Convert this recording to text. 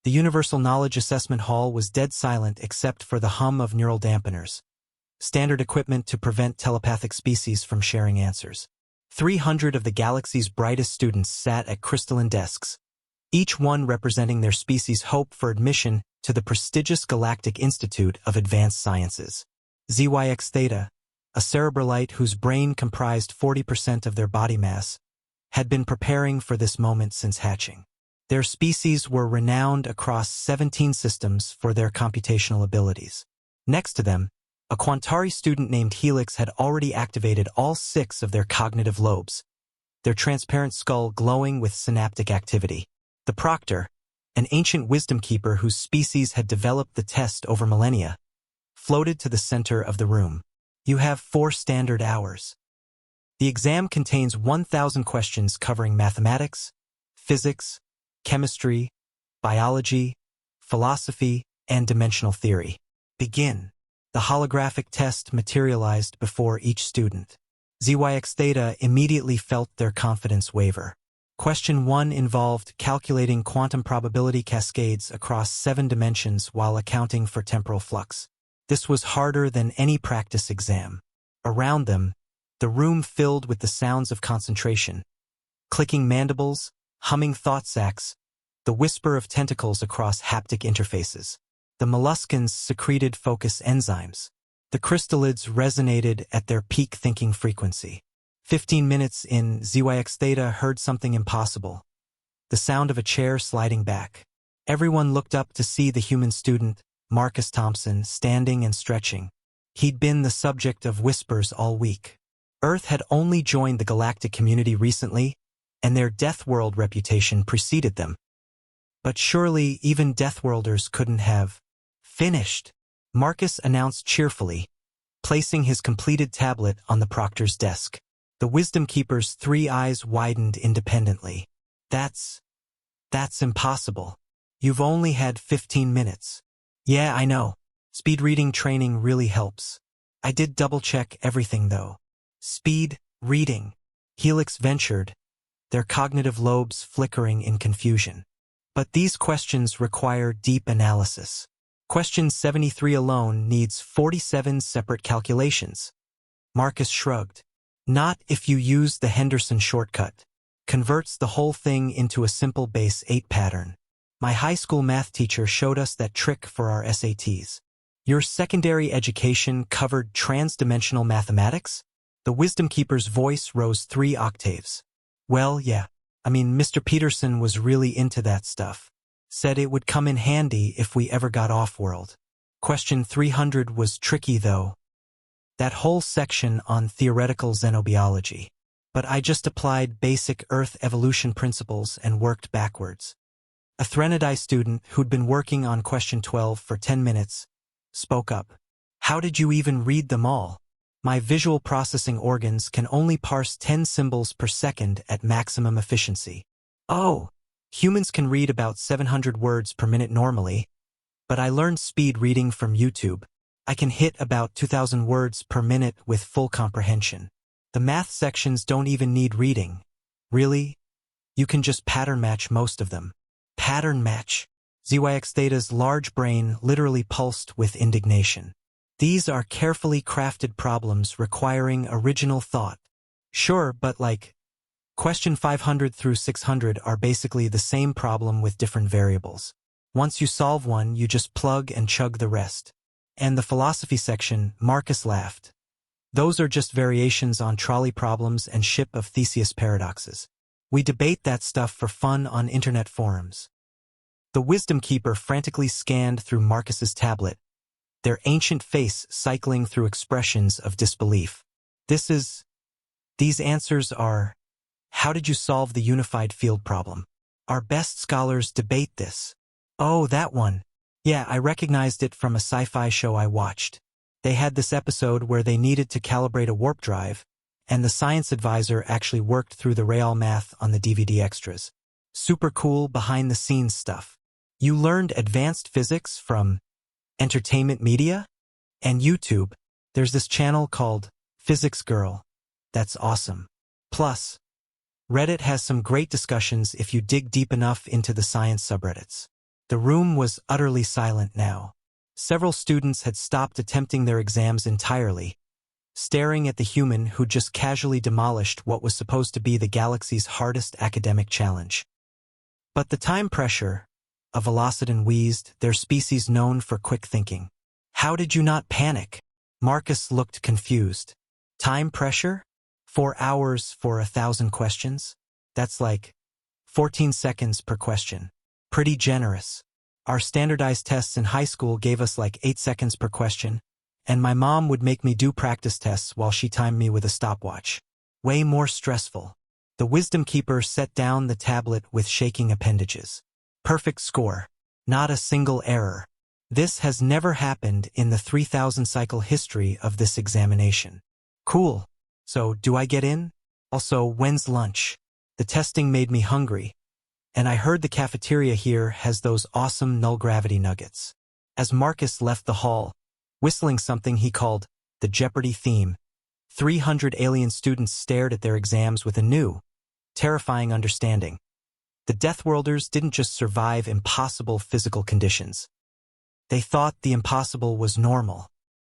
The Universal Knowledge Assessment Hall was dead silent except for the hum of neural dampeners, standard equipment to prevent telepathic species from sharing answers. 300 of the galaxy's brightest students sat at crystalline desks, each one representing their species' hope for admission to the prestigious Galactic Institute of Advanced Sciences. ZYX Theta, a cerebralite whose brain comprised 40% of their body mass, had been preparing for this moment since hatching. Their species were renowned across 17 systems for their computational abilities. Next to them, a Quantari student named Helix had already activated all 6 of their cognitive lobes, their transparent skull glowing with synaptic activity. The Proctor, an ancient wisdom keeper whose species had developed the test over millennia, floated to the center of the room. You have 4 standard hours. The exam contains 1,000 questions covering mathematics, physics, chemistry, biology, philosophy, and dimensional theory. Begin. The holographic test materialized before each student. ZYX Theta immediately felt their confidence waver. Question 1 involved calculating quantum probability cascades across 7 dimensions while accounting for temporal flux. This was harder than any practice exam. Around them, the room filled with the sounds of concentration. Clicking mandibles, humming thought sacs, the whisper of tentacles across haptic interfaces. The molluscans secreted focus enzymes. The crystallids resonated at their peak thinking frequency. 15 minutes in, ZYX Theta heard something impossible. The sound of a chair sliding back. Everyone looked up to see the human student, Marcus Thompson, standing and stretching. He'd been the subject of whispers all week. Earth had only joined the galactic community recently, and their Deathworld reputation preceded them. But surely even Deathworlders couldn't have finished, Marcus announced cheerfully, placing his completed tablet on the proctor's desk. The Wisdom Keeper's 3 eyes widened independently. That's impossible. You've only had 15 minutes. Yeah, I know. Speed reading training really helps. I did double-check everything though. Speed reading, Helix ventured, their cognitive lobes flickering in confusion. But these questions require deep analysis. Question 73 alone needs 47 separate calculations. Marcus shrugged. Not if you use the Henderson shortcut. Converts the whole thing into a simple base 8 pattern. My high school math teacher showed us that trick for our SATs. Your secondary education covered transdimensional mathematics? The Wisdom Keeper's voice rose 3 octaves. Well, yeah. I mean, Mr. Peterson was really into that stuff. Said it would come in handy if we ever got off-world. Question 300 was tricky, though. That whole section on theoretical xenobiology. But I just applied basic Earth evolution principles and worked backwards. A Threnodai student who'd been working on question 12 for 10 minutes spoke up. How did you even read them all? My visual processing organs can only parse 10 symbols per second at maximum efficiency. Oh, humans can read about 700 words per minute normally, but I learned speed reading from YouTube. I can hit about 2,000 words per minute with full comprehension. The math sections don't even need reading. Really? You can just pattern match most of them. Pattern match. ZYX Theta's large brain literally pulsed with indignation. These are carefully crafted problems requiring original thought. Sure, but question 500 through 600 are basically the same problem with different variables. Once you solve one, you just plug and chug the rest. And the philosophy section, Marcus laughed. Those are just variations on trolley problems and ship of Theseus paradoxes. We debate that stuff for fun on internet forums. The Wisdom Keeper frantically scanned through Marcus's tablet, their ancient face cycling through expressions of disbelief. These answers are, how did you solve the unified field problem? Our best scholars debate this. Oh, that one. Yeah, I recognized it from a sci-fi show I watched. They had this episode where they needed to calibrate a warp drive, and the science advisor actually worked through the real math on the DVD extras. Super cool behind-the-scenes stuff. You learned advanced physics from entertainment media? And YouTube, there's this channel called Physics Girl. That's awesome. Plus, Reddit has some great discussions if you dig deep enough into the science subreddits. The room was utterly silent now. Several students had stopped attempting their exams entirely, staring at the human who just casually demolished what was supposed to be the galaxy's hardest academic challenge. But the time pressure, a Velocidon wheezed, their species known for quick thinking. How did you not panic? Marcus looked confused. Time pressure? 4 hours for 1,000 questions? That's like 14 seconds per question. Pretty generous. Our standardized tests in high school gave us like 8 seconds per question, and my mom would make me do practice tests while she timed me with a stopwatch. Way more stressful. The Wisdom Keeper set down the tablet with shaking appendages. Perfect score. Not a single error. This has never happened in the 3,000 cycle history of this examination. Cool. So, do I get in? Also, when's lunch? The testing made me hungry, and I heard the cafeteria here has those awesome null-gravity nuggets. As Marcus left the hall, whistling something he called the Jeopardy theme, 300 alien students stared at their exams with a new, terrifying understanding. The Deathworlders didn't just survive impossible physical conditions. They thought the impossible was normal.